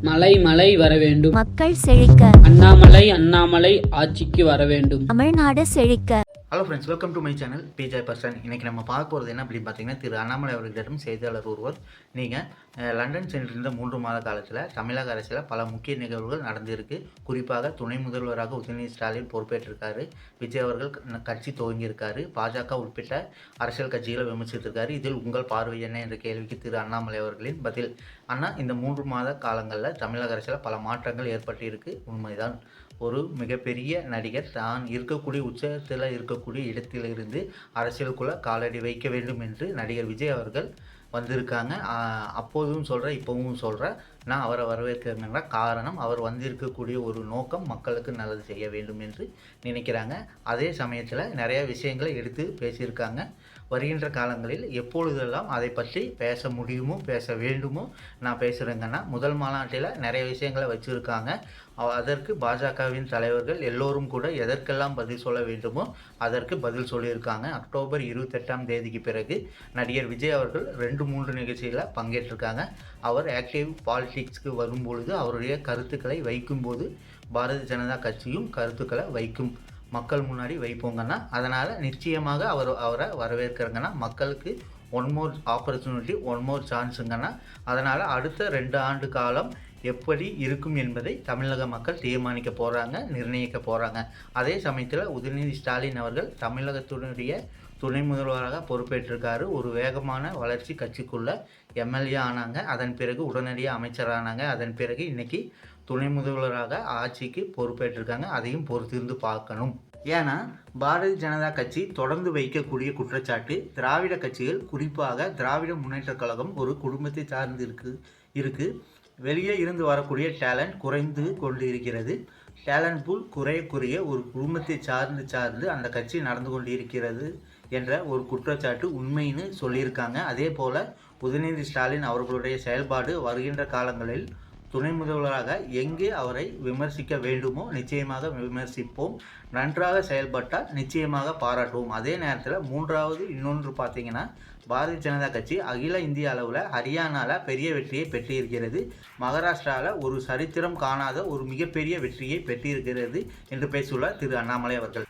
மலை மலை வர வேண்டும். மக்கள் செழிக்க. அண்ணாமலை அண்ணாமலை ஆட்சிக்கு வர வேண்டும். தமிழ்நாடு செழிக்க. Hello friends, welcome to my channel BJ person. இன்றைக்கி நம்ம பார்க்க போகிறது என்ன அப்படின்னு பார்த்தீங்கன்னா, திரு அண்ணாமலை அவர்களிடம் செய்தியாளர் ஒருவர், நீங்கள் லண்டன் சென்றிருந்த 3 மாத காலத்தில் தமிழக அரசில் பல முக்கிய நிகழ்வுகள் நடந்திருக்கு. குறிப்பாக துணை முதல்வராக உதயநிதி ஸ்டாலின் பொறுப்பேற்றிருக்காரு. விஜய் அவர்கள் கட்சி துவங்கியிருக்காரு. பாஜக உட்பட்ட அரசியல் கட்சிகளை விமர்சித்திருக்காரு. இதில் உங்கள் பார்வை என்ன என்ற கேள்விக்கு திரு அண்ணாமலை அவர்களின் பதில்: அண்ணா, இந்த 3 மாத காலங்களில் தமிழக அரசில் பல மாற்றங்கள் ஏற்பட்டிருக்கு, உண்மைதான். ஒரு மிகப்பெரிய நடிகர் தான் இருக்கக்கூடிய உச்சத்தில் இருக்கக்கூடிய இடத்திலிருந்து அரசியலுக்குள்ளே காலடி வைக்க வேண்டும் என்று நடிகர் விஜய் அவர்கள் வந்திருக்காங்க. அப்போதும் சொல்கிறேன், இப்போவும் சொல்கிறேன், நான் அவரை வரவேற்கிறேங்கிற காரணம், அவர் வந்திருக்கக்கூடிய ஒரு நோக்கம் மக்களுக்கு நல்லது செய்ய வேண்டும் என்று நினைக்கிறாங்க. அதே சமயத்தில் நிறைய விஷயங்களை எடுத்து பேசியிருக்காங்க. வருகின்ற காலங்களில் எப்பொழுதெல்லாம் அதை பற்றி பேச முடியுமோ பேச வேண்டுமோ நான் பேசுகிறேங்கன்னா, முதல் மாநாட்டில் நிறைய விஷயங்களை வச்சுருக்காங்க. அதற்கு பாஜகவின் தலைவர்கள் எல்லோரும் கூட எதற்கெல்லாம் பதில் சொல்ல வேண்டுமோ அதற்கு பதில் சொல்லியிருக்காங்க. அக்டோபர் 28ஆம் தேதிக்கு பிறகு நடிகர் விஜய் அவர்கள் 2-3 நிகழ்ச்சியில் பங்கேற்றிருக்காங்க. அவர் ஆக்டிவ் பாலிடிக்ஸ்க்கு வரும்பொழுது அவருடைய கருத்துக்களை வைக்கும்போது பாரதிய ஜனதா கட்சியும் கருத்துக்களை வைக்கும், மக்கள் முன்னாடி வைப்போங்கன்னா, அதனால் நிச்சயமாக அவரை வரவேற்கிறங்கன்னா, மக்களுக்கு one more opportunity, one more சான்ஸுங்கன்னா, அதனால் அடுத்த 2 ஆண்டு காலம் எப்படி இருக்கும் என்பதை தமிழக மக்கள் தீர்மானிக்க போகிறாங்க, நிர்ணயிக்க போகிறாங்க. அதே சமயத்தில் உதயநிதி ஸ்டாலின் அவர்கள் தமிழகத்தினுடைய துணை முதல்வராக பொறுப்பேற்றிருக்காரு. ஒரு வேகமான வளர்ச்சி, கட்சிக்குள்ள எம்எல்ஏ ஆனாங்க, அதன் பிறகு உடனடியாக அமைச்சரானாங்க, அதன் பிறகு இன்றைக்கி துணை முதல்வராக ஆட்சிக்கு பொறுப்பேற்றிருக்காங்க. அதையும் பொறுத்திருந்து பார்க்கணும். ஏன்னா பாரதிய ஜனதா கட்சி தொடர்ந்து வைக்கக்கூடிய குற்றச்சாட்டு, திராவிட கட்சிகள், குறிப்பாக திராவிட முன்னேற்றக் கழகம் ஒரு குடும்பத்தை சார்ந்து இருக்கு. வெளியே இருந்து வரக்கூடிய டேலண்ட் குறைந்து கொண்டு இருக்கிறது. டேலண்ட் பூல் குறைய ஒரு குடும்பத்தை சார்ந்து அந்த கட்சி நடந்து கொண்டு இருக்கிறது என்ற ஒரு குற்றச்சாட்டு உண்மைன்னு சொல்லியிருக்காங்க. அதே போல் உதயநிதி ஸ்டாலின் அவர்களுடைய செயல்பாடு வருகின்ற காலங்களில் துணை முதல்வராக எங்கே அவரை விமர்சிக்க வேண்டுமோ நிச்சயமாக விமர்சிப்போம். நன்றாக செயல்பட்டால் நிச்சயமாக பாராட்டுவோம். அதே நேரத்தில் மூன்றாவது இன்னொன்று பார்த்தீங்கன்னா, பாரதிய ஜனதா கட்சி அகில இந்திய அளவில் ஹரியானாவில் பெரிய வெற்றியை பெற்றிருக்கிறது. மகாராஷ்டிராவில் ஒரு சரித்திரம் காணாத ஒரு மிகப்பெரிய வெற்றியை பெற்றிருக்கிறது என்று பேசியுள்ளார் திரு அண்ணாமலை அவர்கள்.